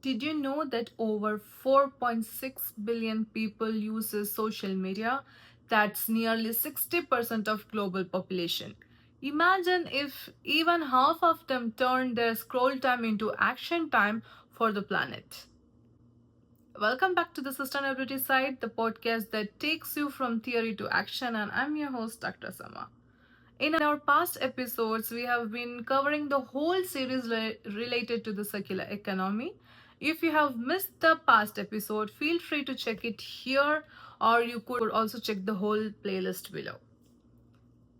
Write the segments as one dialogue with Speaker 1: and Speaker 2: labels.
Speaker 1: Did you know that over 4.6 billion people uses social media? That's nearly 60% of global population. Imagine if even half of them turned their scroll time into action time for the planet. Welcome back to the Sustainability Side, the podcast that takes you from theory to action, and I'm your host, Dr. Sama. In our past episodes, we have been covering the whole series related to the circular economy. If you have missed the past episode, feel free to check it here, or you could also check the whole playlist below.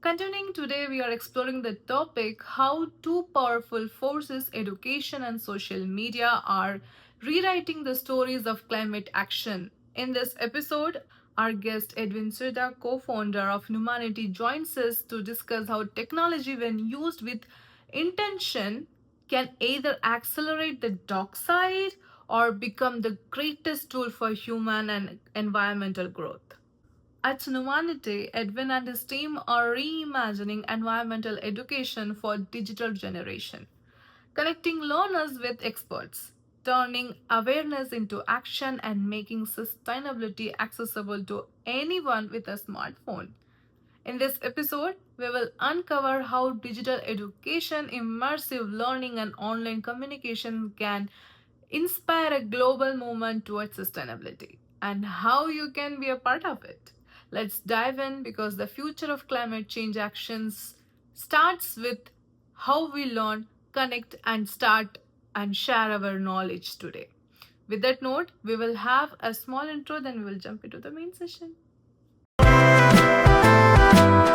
Speaker 1: Continuing today, we are exploring the topic how two powerful forces, education and social media, are rewriting the stories of climate action. In this episode, our guest Edwin Siuda, co founder of Numanity, joins us to discuss how technology, when used with intention, can either accelerate the dark side or become the greatest tool for human and environmental growth. At Numanity, Edwin and his team are reimagining environmental education for digital generation, connecting learners with experts, turning awareness into action and making sustainability accessible to anyone with a smartphone. In this episode, we will uncover how digital education, immersive learning, and online communication can inspire a global movement towards sustainability and how you can be a part of it. Let's dive in because the future of climate change actions starts with how we learn, connect, and start and share our knowledge today. With that note, we will have a small intro, then we will jump into the main session.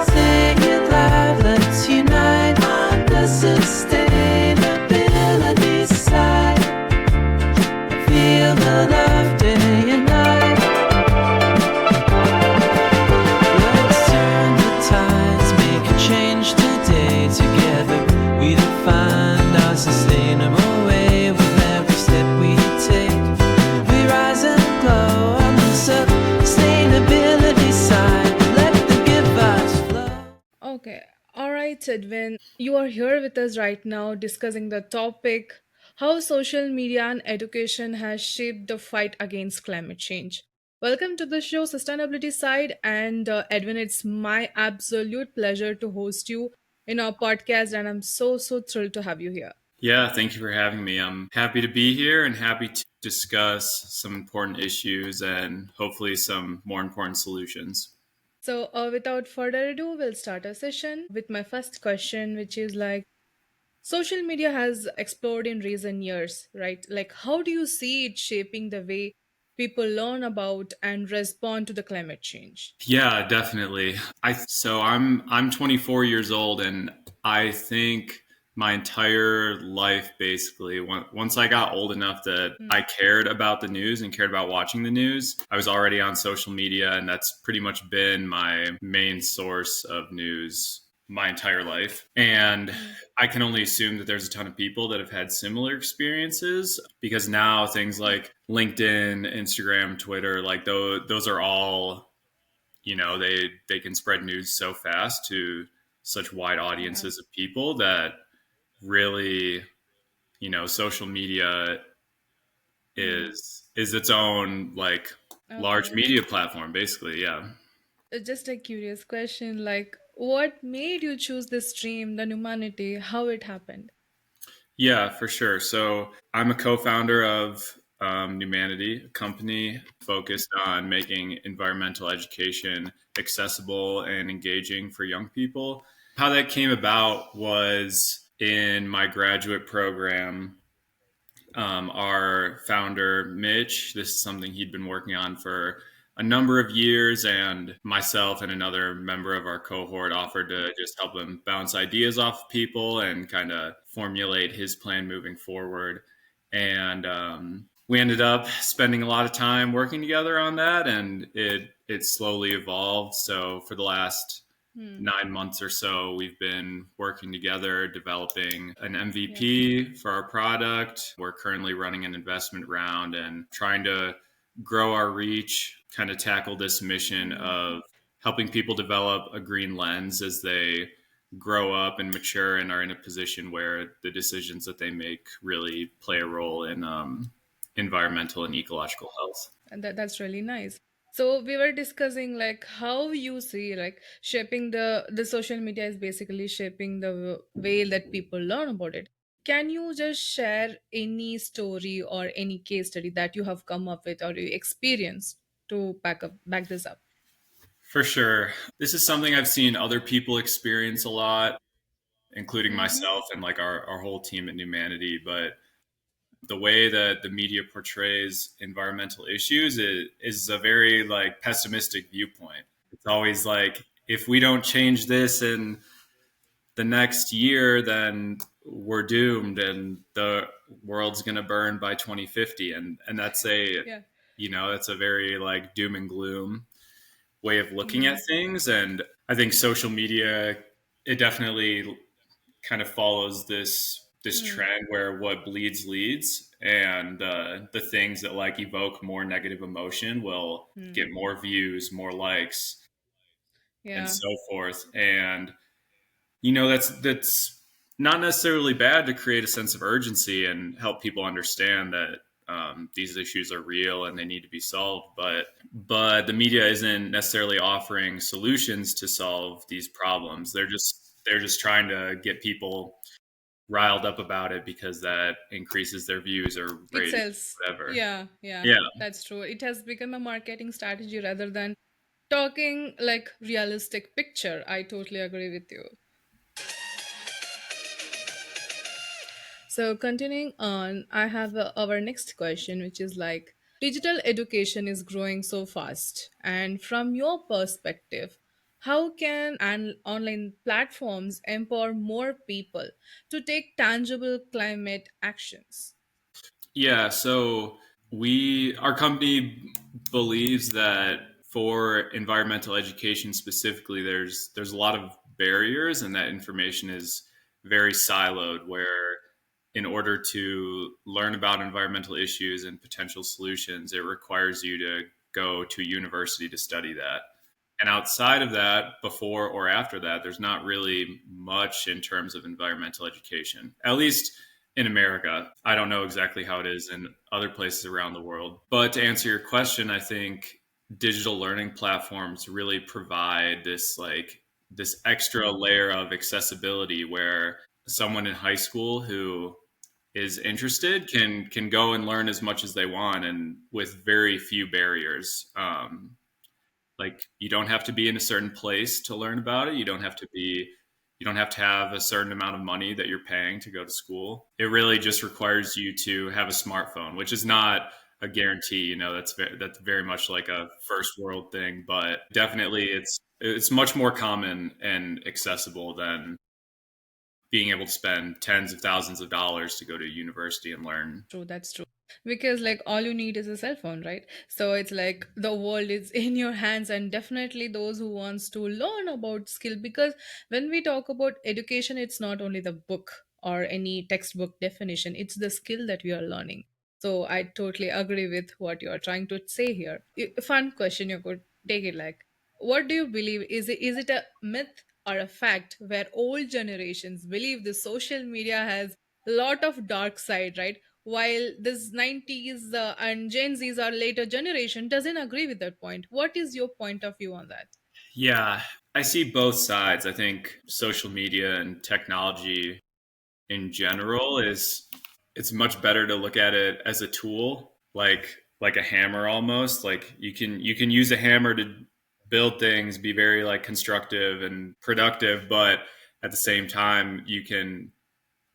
Speaker 2: Sing it loud, let's unite on the sustainability side. Feel the love day and night. Let's turn the tides, make a change today. Together we define our sustainable way. With every step we take, we rise and glow on the sustainability side. Let the good vibes flow.
Speaker 1: Okay, all right, Edwin. You are here with us right now discussing the topic how social media and education has shaped the fight against climate change. Welcome to the show, Sustainability Side. And Edwin, it's my absolute pleasure to host you in our podcast, and I'm so thrilled to have you here.
Speaker 3: Yeah, thank you for having me. I'm happy to be here and happy to discuss some important issues and hopefully some more important solutions.
Speaker 1: So, without further ado, we'll start our session with my first question, which is like, social media has explored in recent years, right? Like, how do you see it shaping the way people learn about and respond to the climate change?
Speaker 3: Yeah, definitely. I'm 24 years old and I think my entire life basically once I got old enough that I cared about the news and cared about watching the news, I was already on social media and that's pretty much been my main source of news my entire life. And I can only assume that there's a ton of people that have had similar experiences because now things like LinkedIn, Instagram, Twitter, like those are all, they can spread news so fast to such wide audiences of people that really, social media is its own like large
Speaker 1: Okay.
Speaker 3: media platform basically. Yeah.
Speaker 1: Just a curious question, like, what made you choose this stream, the Humanity, how it happened?
Speaker 3: Yeah, for sure. So I'm a co-founder of Numanity, a company focused on making environmental education accessible and engaging for young people. How that came about was in my graduate program. Our founder, Mitch, this is something he'd been working on for a number of years, and myself and another member of our cohort offered to just help him bounce ideas off of people and kind of formulate his plan moving forward. And we ended up spending a lot of time working together on that, and it slowly evolved. So for the last 9 months or so, we've been working together, developing an MVP for our product. We're currently running an investment round and trying to grow our reach, kind of tackle this mission of helping people develop a green lens as they grow up and mature and are in a position where the decisions that they make really play a role in environmental and ecological health.
Speaker 1: And that's really nice. So we were discussing like how you see like shaping the social media is basically shaping the way that people learn about it. Can you just share any story or any case study that you have come up with or you experienced to back this up?
Speaker 3: For sure. This is something I've seen other people experience a lot, including
Speaker 1: Mm-hmm.
Speaker 3: myself and like our whole team at Numanity. But the way that the media portrays environmental issues is a very like pessimistic viewpoint. It's always like, if we don't change this in the next year, then we're doomed and the world's going to burn by 2050. And that's a,
Speaker 1: Yeah.
Speaker 3: it's a very like doom and gloom way of looking at
Speaker 1: Mm.
Speaker 3: things. And I think social media, it definitely kind of follows this
Speaker 1: Mm.
Speaker 3: trend where what bleeds leads, and the things that like evoke more negative emotion will get
Speaker 1: Mm.
Speaker 3: more views, more likes, and
Speaker 1: Yeah.
Speaker 3: so forth. And that's not necessarily bad to create a sense of urgency and help people understand that these issues are real and they need to be solved. But the media isn't necessarily offering solutions to solve these problems. They're just trying to get people riled up about it because that increases their views or
Speaker 1: It
Speaker 3: ratings,
Speaker 1: sells.
Speaker 3: whatever.
Speaker 1: Yeah, yeah,
Speaker 3: Yeah.
Speaker 1: that's true. It has become a marketing strategy rather than talking like realistic picture. I totally agree with you. So continuing on, I have our next question, which is like digital education is growing so fast, and from your perspective, how can online platforms empower more people to take tangible climate actions?
Speaker 3: Yeah, so our company believes that for environmental education specifically, there's a lot of barriers, and that information is very siloed, where in order to learn about environmental issues and potential solutions, it requires you to go to university to study that. And outside of that, before or after that, there's not really much in terms of environmental education, at least in America. I don't know exactly how it is in other places around the world. But to answer your question, I think digital learning platforms really provide this extra layer of accessibility where someone in high school who is interested can go and learn as much as they want, and with very few barriers. Like, you don't have to be in a certain place to learn about it. You don't have to have a certain amount of money that you're paying to go to school. It really just requires you to have a smartphone, which is not a guarantee. That's very much like a first world thing, but definitely it's much more common and accessible than being able to spend tens of thousands of dollars to go to university and learn.
Speaker 1: True, that's true. Because like all you need is a cell phone, right? So it's like the world is in your hands, and definitely those who wants to learn about skill. Because when we talk about education, it's not only the book or any textbook definition, it's the skill that we are learning. So I totally agree with what you are trying to say here. Fun question, you could take it like, what do you believe? Is it a myth or a fact where old generations believe the social media has lot of dark side, right? While this 90s and Gen Z's or later generation doesn't agree with that point. What is your point of view on that?
Speaker 3: Yeah, I see both sides. I think social media and technology in general is it's much better to look at it as a tool, like a hammer almost. Like, you can use a hammer to build things, be very like constructive and productive, but at the same time you can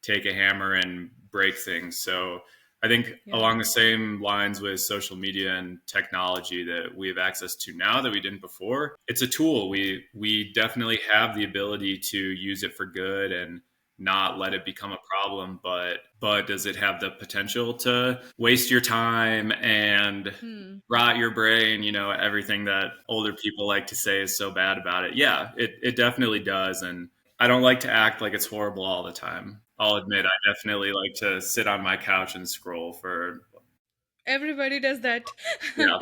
Speaker 3: take a hammer and break things. So I think
Speaker 1: Yeah.
Speaker 3: along the same lines with social media and technology that we have access to now that we didn't before, it's a tool. We definitely have the ability to use it for good and not let it become a problem, but does it have the potential to waste your time and
Speaker 1: Hmm.
Speaker 3: rot your brain, everything that older people like to say is so bad about it? Yeah, it definitely does. And I don't like to act like it's horrible all the time. I'll admit, I definitely like to sit on my couch and scroll for,
Speaker 1: Everybody does that.
Speaker 3: yeah,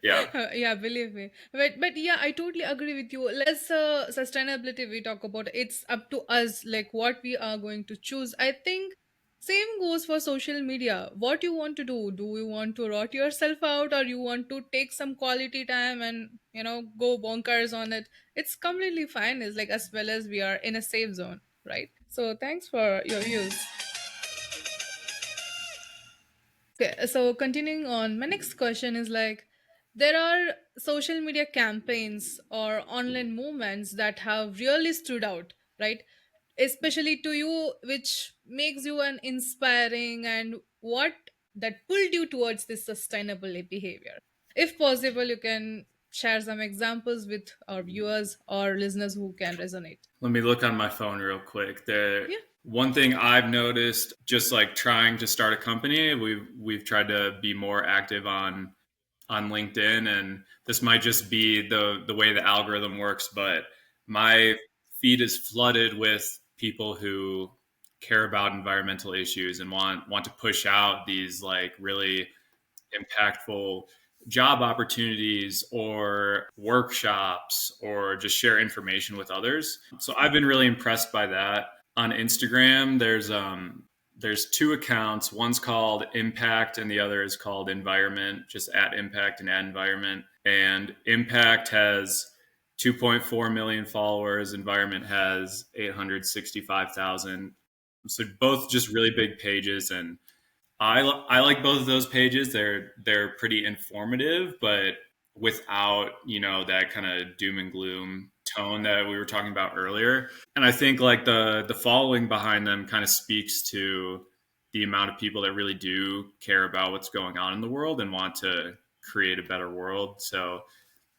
Speaker 3: yeah.
Speaker 1: Yeah, believe me. But yeah, I totally agree with you. Let's sustainability we talk about. It's up to us, like what we are going to choose. I think Same goes for social media. What you want to do? Do you want to rot yourself out, or you want to take some quality time and go bonkers on it? It's completely fine. It's like, as well as we are in a safe zone, right? So thanks for your views. Okay, so continuing on, my next question is like, there are social media campaigns or online movements that have really stood out, right? Especially to you, which makes you an inspiring, and what that pulled you towards this sustainable behavior. If possible, you can share some examples with our viewers or listeners who can resonate.
Speaker 3: Let me look on my phone real quick. There,
Speaker 1: Yeah.
Speaker 3: one thing I've noticed, just like trying to start a company, we've tried to be more active on LinkedIn, and this might just be the way the algorithm works, but my feed is flooded with people who care about environmental issues and want to push out these like really impactful job opportunities or workshops or just share information with others. So I've been really impressed by that. On Instagram, there's two accounts. One's called Impact and the other is called Environment, just at Impact and at Environment. And Impact has 2.4 million followers, Environment has 865,000. So both just really big pages, and I like both of those pages. They're pretty informative, but without that kind of doom and gloom tone that we were talking about earlier. And I think like the following behind them kind of speaks to the amount of people that really do care about what's going on in the world and want to create a better world. So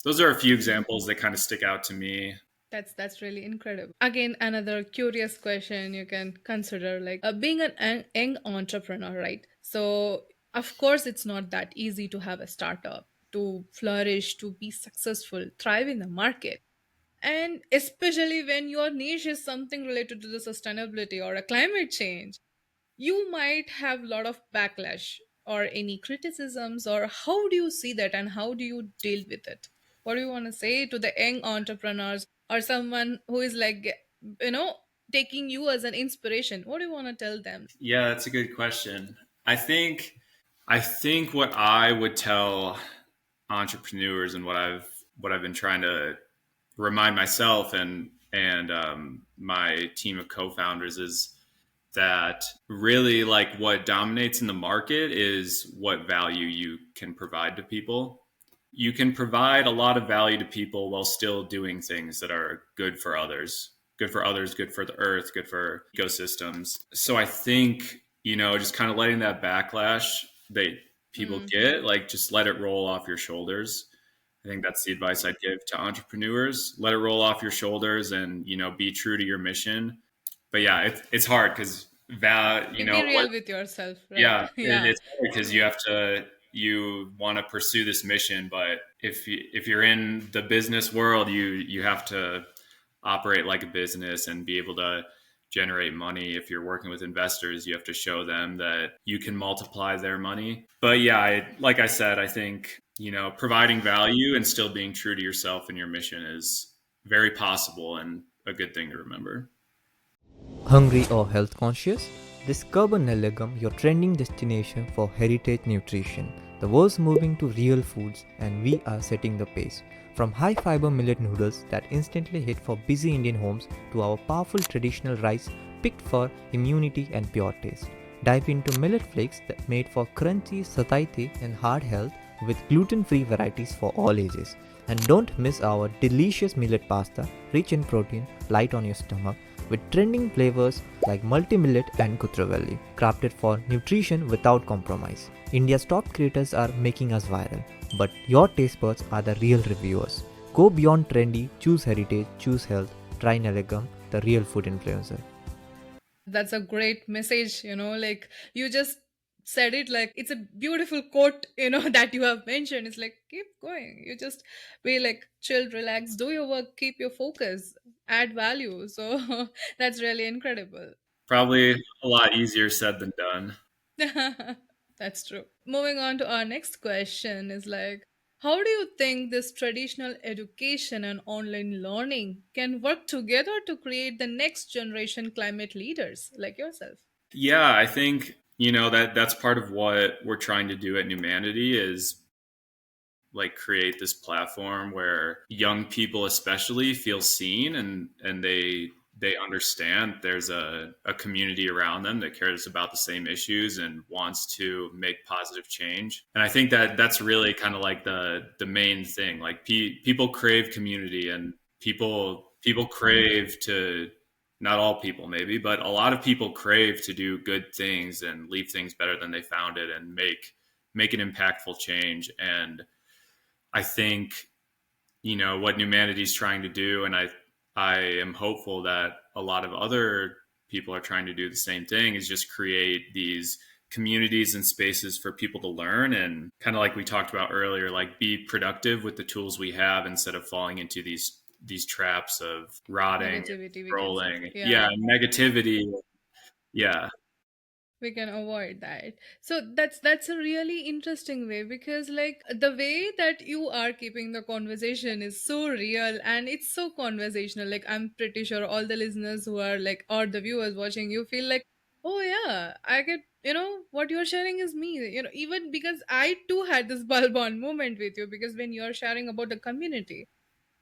Speaker 3: those are a few examples that kind of stick out to me.
Speaker 1: That's really incredible. Again, another curious question you can consider, like, being an young entrepreneur, right? So of course it's not that easy to have a startup, to flourish, to be successful, thrive in the market. And especially when your niche is something related to the sustainability or a climate change, you might have a lot of backlash or any criticisms. Or how do you see that, and how do you deal with it? What do you want to say to the young entrepreneurs or someone who is like, you know taking you as an inspiration? What do you want to tell them?
Speaker 3: Yeah, that's a good question. I think I think what I would tell entrepreneurs and what I've been trying to remind myself and my team of co-founders is that really like what dominates in the market is what value you can provide to people. You can provide a lot of value to people while still doing things that are good for others, good for the earth, good for ecosystems. So I think, just kind of letting that backlash that people
Speaker 1: Hmm.
Speaker 3: get, like just let it roll off your shoulders. I think that's the advice I'd give to entrepreneurs. Let it roll off your shoulders and, be true to your mission. But yeah, it's hard because
Speaker 1: Be real with yourself, right?
Speaker 3: yeah,
Speaker 1: Yeah.
Speaker 3: it's hard because you want to pursue this mission, but if you're in the business world, you have to operate like a business and be able to generate money. If you're working with investors, you have to show them that you can multiply their money. But yeah, like I said, I think providing value and still being true to yourself and your mission is very possible and a good thing to remember.
Speaker 4: Hungry or health conscious? Discover Nelligum, your trending destination for heritage nutrition. The world's moving to real foods, and we are setting the pace. From high fiber millet noodles that instantly hit for busy Indian homes to our powerful traditional rice picked for immunity and pure taste. Dive into millet flakes that made for crunchy, satiety, and heart health with gluten-free varieties for all ages. And don't miss our delicious millet pasta, rich in protein, light on your stomach, with trending flavors like multi-millet and kutravelli, crafted for nutrition without compromise. India's top creators are making us viral, but your taste buds are the real reviewers. Go beyond trendy, choose heritage, choose health, try Nelegum, the real food influencer.
Speaker 1: That's a great message, like, you just said it, like it's a beautiful quote, that you have mentioned. It's like, keep going. You just be like, chill, relax, do your work, keep your focus, add value. So that's really incredible.
Speaker 3: Probably a lot easier said than done.
Speaker 1: That's true. Moving on to our next question is like, how do you think this traditional education and online learning can work together to create the next generation climate leaders like yourself?
Speaker 3: Yeah, I think, that's part of what we're trying to do at Numanity is like create this platform where young people especially feel seen, and they understand there's a community around them that cares about the same issues and wants to make positive change. And I think that that's really kind of like the main thing. Like people crave community, and people crave to, not all people maybe, but a lot of people crave to do good things and leave things better than they found it, and make an impactful change. And I think, what Numanity is trying to do, and I am hopeful that a lot of other people are trying to do the same thing, is just create these communities and spaces for people to learn, and kind of like we talked about earlier, like be productive with the tools we have instead of falling into these traps of rotting and
Speaker 1: Negativity, we can say.
Speaker 3: scrolling. Yeah,
Speaker 1: Yeah.
Speaker 3: negativity. Yeah.
Speaker 1: We can avoid that. So that's a really interesting way, because like the way that you are keeping the conversation is so real and it's so conversational. Like I'm pretty sure all the listeners who are like, or the viewers watching you, feel like, oh yeah, I get, what you're sharing is me, even because I too had this bulb on moment with you, because when you're sharing about the community,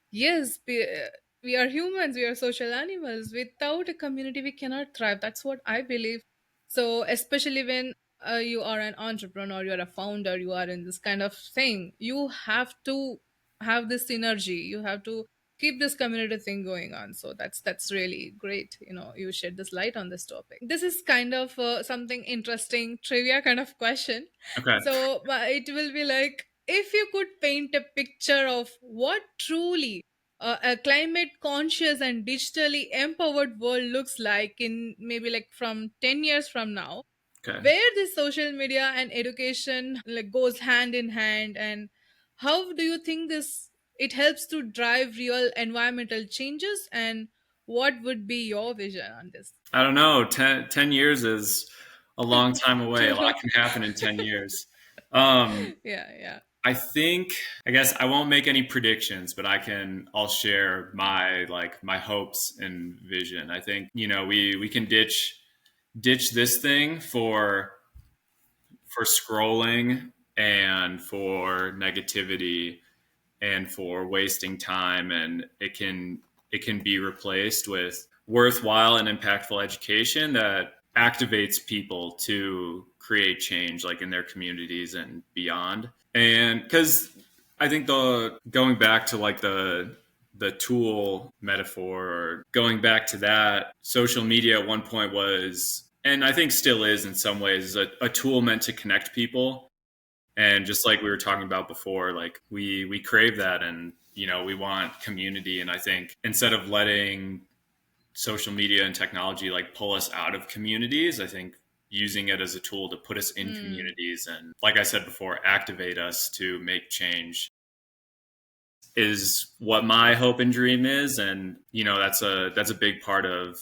Speaker 1: yes, we are humans, we are social animals. Without a community, we cannot thrive. That's what I believe. So, especially when you are an entrepreneur, you're a founder, you are in this kind of thing, you have to have this synergy. You have to keep this community thing going on. So that's really great. You shed this light on this topic. This is kind of something interesting trivia kind of question.
Speaker 3: Okay.
Speaker 1: So it will be like, if you could paint a picture of what truly a climate conscious and digitally empowered world looks like in maybe like from 10 years from now,
Speaker 3: Okay.
Speaker 1: where this social media and education like goes hand in hand, and how do you think this it helps to drive real environmental changes, and what would be your vision on this?
Speaker 3: I don't know. 10 years is a long time away. A
Speaker 1: Too
Speaker 3: lot
Speaker 1: long.
Speaker 3: can happen in 10 years. Um,
Speaker 1: Yeah, yeah.
Speaker 3: I think, I guess I won't make any predictions, but I'll share my hopes and vision. I think, we can ditch this thing for scrolling and for negativity and for wasting time, and it can be replaced with worthwhile and impactful education that activates people to create change, like in their communities and beyond. And because I think the going back to like the tool metaphor, or going back to that, social media at one point was, and I think still is in some ways, a tool meant to connect people. And just like we were talking about before, like we crave that, and we want community. And I think instead of letting social media and technology like pull us out of communities, I think using it as a tool to put us in
Speaker 1: Mm.
Speaker 3: communities and, like I said before, activate us to make change is what my hope and dream is. And that's a big part of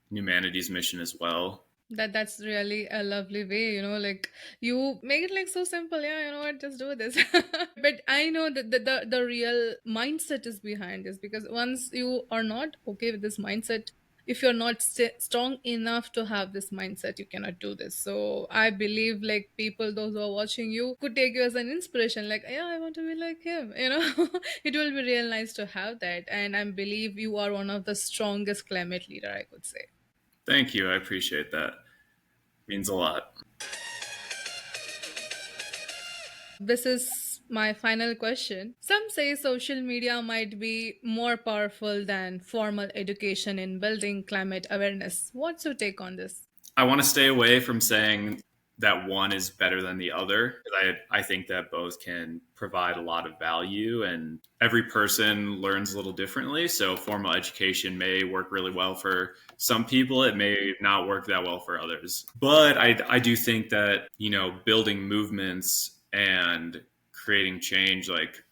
Speaker 3: Numanity's mission as well.
Speaker 1: That's really a lovely way, like you make it like so simple. Yeah, you know what, just do this. But I know that the real mindset is behind this, because once you are not okay with this mindset, if you're not strong enough to have this mindset, you cannot do this. So I believe like people, those who are watching you, could take you as an inspiration, like, yeah, I want to be like him. It will be real nice to have that, and I believe you are one of the strongest climate leader, I could say.
Speaker 3: Thank you. I appreciate that. Means a lot.
Speaker 1: This is my final question. Some say social media might be more powerful than formal education in building climate awareness. What's your take on this?
Speaker 3: I want to stay away from saying that one is better than the other. I think that both can provide a lot of value, and every person learns a little differently. So formal education may work really well for some people. It may not work that well for others. But I do think that, building movements and creating change, like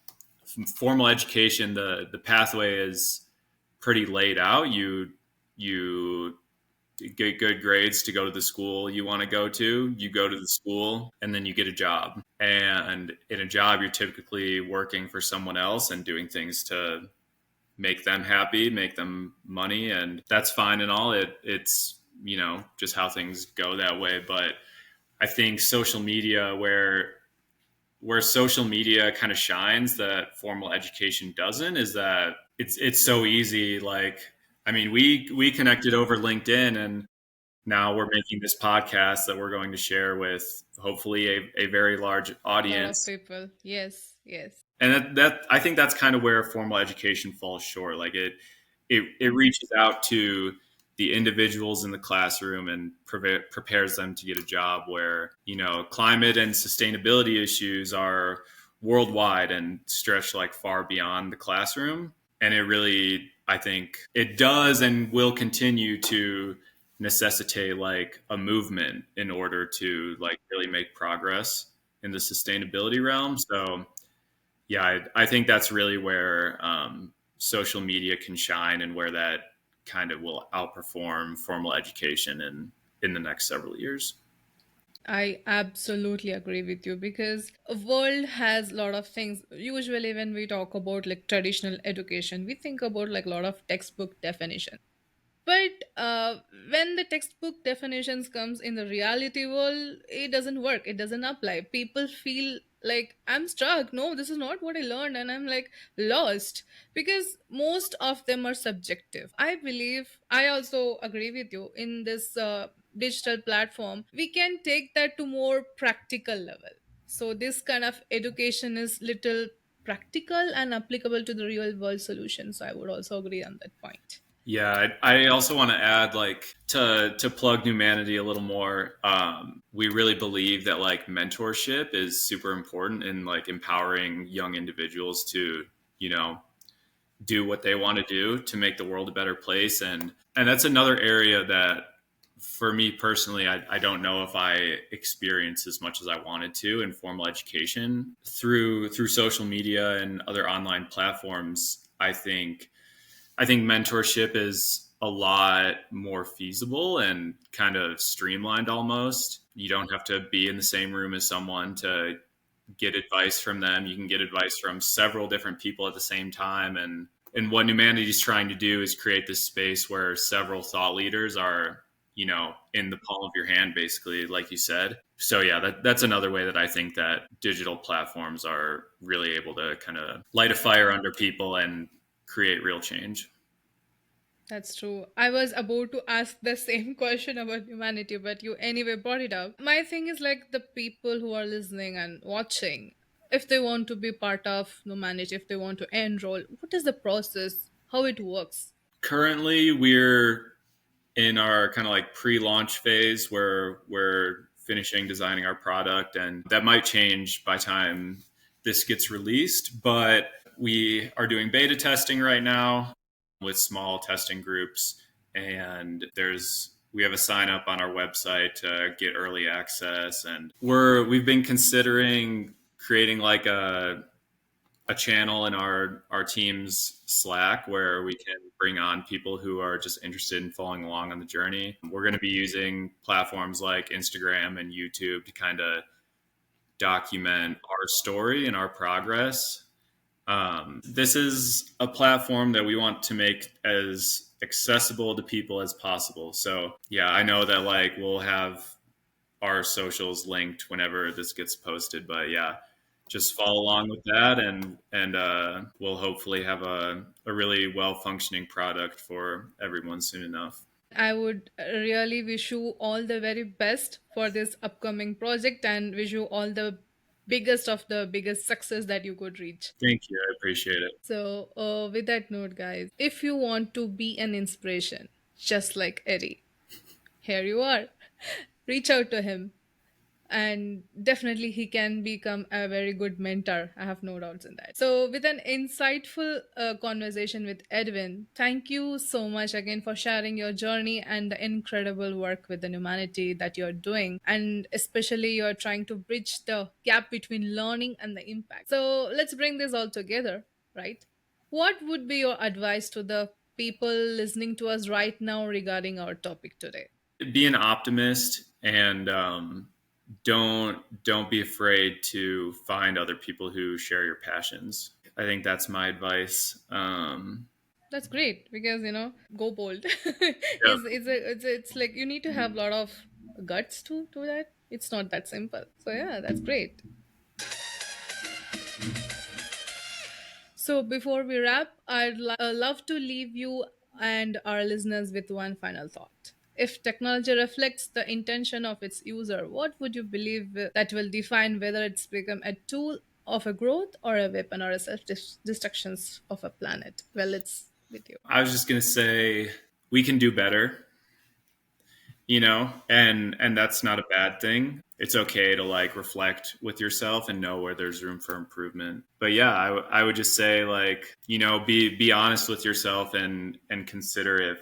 Speaker 3: formal education, the pathway is pretty laid out. You get good grades to go to the school you want to go to. You go to the school and then you get a job. And in a job, you're typically working for someone else and doing things to make them happy, make them money. And that's fine and all. It's just how things go that way. But I think social media, where social media kind of shines that formal education doesn't, is that it's so easy. Like, I mean, we connected over LinkedIn, and now we're making this podcast that we're going to share with hopefully a very large
Speaker 1: A lot of
Speaker 3: audience.
Speaker 1: people. Yes, yes.
Speaker 3: And that I think that's kind of where formal education falls short. Like it reaches out to the individuals in the classroom and prepares them to get a job where climate and sustainability issues are worldwide and stretch like far beyond the classroom. And it really, I think it does and will continue to necessitate like a movement in order to like really make progress in the sustainability realm. So yeah, I think that's really where social media can shine, and where that kind of will outperform formal education in the next several years.
Speaker 1: I absolutely agree with you because a world has a lot of things. Usually when we talk about like traditional education, we think about like a lot of textbook definitions. But when the textbook definitions comes in the reality world, it doesn't work. It doesn't apply. People feel like I'm stuck. No, this is not what I learned, and I'm like lost because most of them are subjective. I believe I also agree with you in this digital platform. We can take that to more practical level. So this kind of education is little practical and applicable to the real world solutions. I would also agree on that point.
Speaker 3: Yeah, I also want to add, like, to plug Numanity a little more. We really believe that like mentorship is super important in like empowering young individuals to you know do what they want to do to make the world a better place. And that's another area that for me personally, I don't know if I experienced as much as I wanted to in formal education through social media and other online platforms. I think mentorship is a lot more feasible and kind of streamlined almost. You don't have to be in the same room as someone to get advice from them. You can get advice from several different people at the same time. And what Numanity is trying to do is create this space where several thought leaders are, in the palm of your hand, basically, like you said. So yeah, that's another way that I think that digital platforms are really able to kind of light a fire under people and create real change.
Speaker 1: That's true. I was about to ask the same question about humanity, but you anyway brought it up. My thing is like the people who are listening and watching, if they want to be part of humanity, if they want to enroll, what is the process? How it works?
Speaker 3: Currently, we're in our kind of like pre-launch phase where we're finishing designing our product, and that might change by time this gets released. But we are doing beta testing right now with small testing groups, and we have a sign up on our website to get early access. And we've been considering creating like a channel in our team's Slack where we can bring on people who are just interested in following along on the journey. We're going to be using platforms like Instagram and YouTube to kind of document our story and our progress. This is a platform that we want to make as accessible to people as possible. So yeah, I know that like we'll have our socials linked whenever this gets posted, but yeah, just follow along with that, and we'll hopefully have a really well functioning product for everyone soon enough.
Speaker 1: I would really wish you all the very best for this upcoming project and wish you all the biggest of the biggest success that you could reach.
Speaker 3: Thank you, I appreciate it.
Speaker 1: So, with that note, guys, if you want to be an inspiration, just like Eddie, here you are. Reach out to him, and definitely he can become a very good mentor. I have no doubts in that. So, with an insightful conversation with Edwin, thank you so much again for sharing your journey and the incredible work with the humanity that you're doing, and especially you're trying to bridge the gap between learning and the impact. So, let's bring this all together, right? What would be your advice to the people listening to us right now regarding our topic today?
Speaker 3: Be an optimist, and don't be afraid to find other people who share your passions. I think that's my advice.
Speaker 1: That's great because go bold.
Speaker 3: Yeah.
Speaker 1: It's like you need to have a lot of guts to do that. It's not that simple. So yeah, that's great. So before we wrap, I'd love to leave you and our listeners with one final thought. If technology reflects the intention of its user, what would you believe that will define whether it's become a tool of a growth or a weapon or a self-destruction of a planet? Well, it's with you.
Speaker 3: I was just gonna say we can do better, and that's not a bad thing. It's okay to like reflect with yourself and know where there's room for improvement. But yeah, I would just say like, be honest with yourself and consider if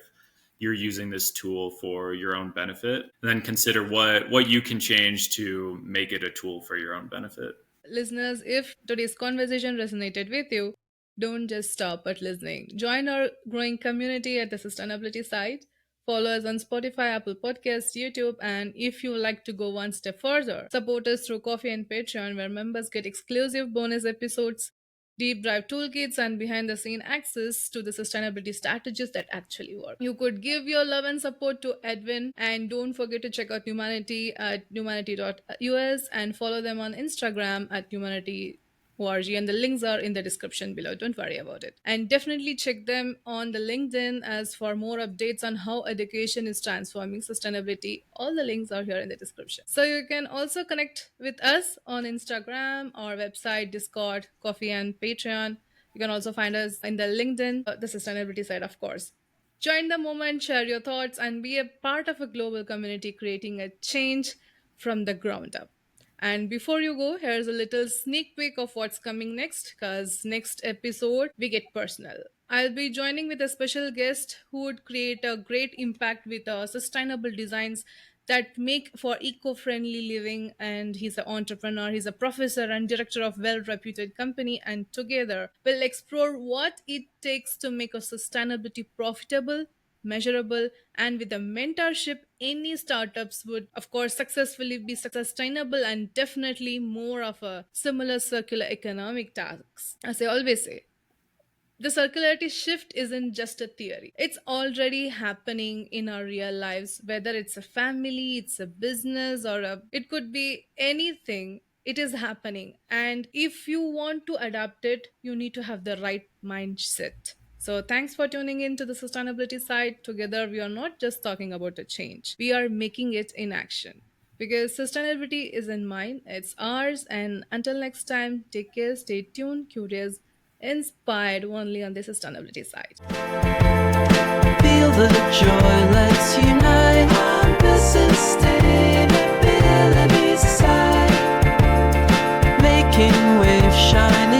Speaker 3: you're using this tool for your own benefit, and then consider what you can change to make it a tool for your own benefit.
Speaker 1: Listeners, if today's conversation resonated with you, don't just stop at listening. Join our growing community at the sustainability site. Follow us on Spotify, Apple Podcasts, YouTube, and if you would like to go one step further, support us through Coffee and Patreon, where members get exclusive bonus episodes, deep dive toolkits, and behind the scene access to the sustainability strategies that actually work. You could give your love and support to Edwin, and don't forget to check out Numanity at numanity.us and follow them on Instagram at numanity org, and the links are in the description below. Don't worry about it. And definitely check them on the LinkedIn as for more updates on how education is transforming sustainability. All the links are here in the description. So you can also connect with us on Instagram, our website, Discord, Coffee, and Patreon. You can also find us in the LinkedIn, the sustainability side, of course. Join the movement, share your thoughts, and be a part of a global community creating a change from the ground up. And before you go, here's a little sneak peek of what's coming next, because next episode we get personal. I'll be joining with a special guest who would create a great impact with sustainable designs that make for eco-friendly living, and he's an entrepreneur, he's a professor and director of well-reputed company, and together we'll explore what it takes to make a sustainability profitable, measurable, and with a mentorship, any startups would, of course, successfully be sustainable and definitely more of a similar circular economic tasks. As I always say, the circularity shift isn't just a theory. It's already happening in our real lives, whether it's a family, it's a business, or it could be anything. It is happening. And if you want to adapt it, you need to have the right mindset. So, thanks for tuning in to the sustainability side. Together, we are not just talking about a change, we are making it in action. Because sustainability isn't mine, it's ours. And until next time, take care, stay tuned, curious, inspired only on the sustainability side.
Speaker 2: Feel the joy, let's unite on the sustainability side. Making waves shine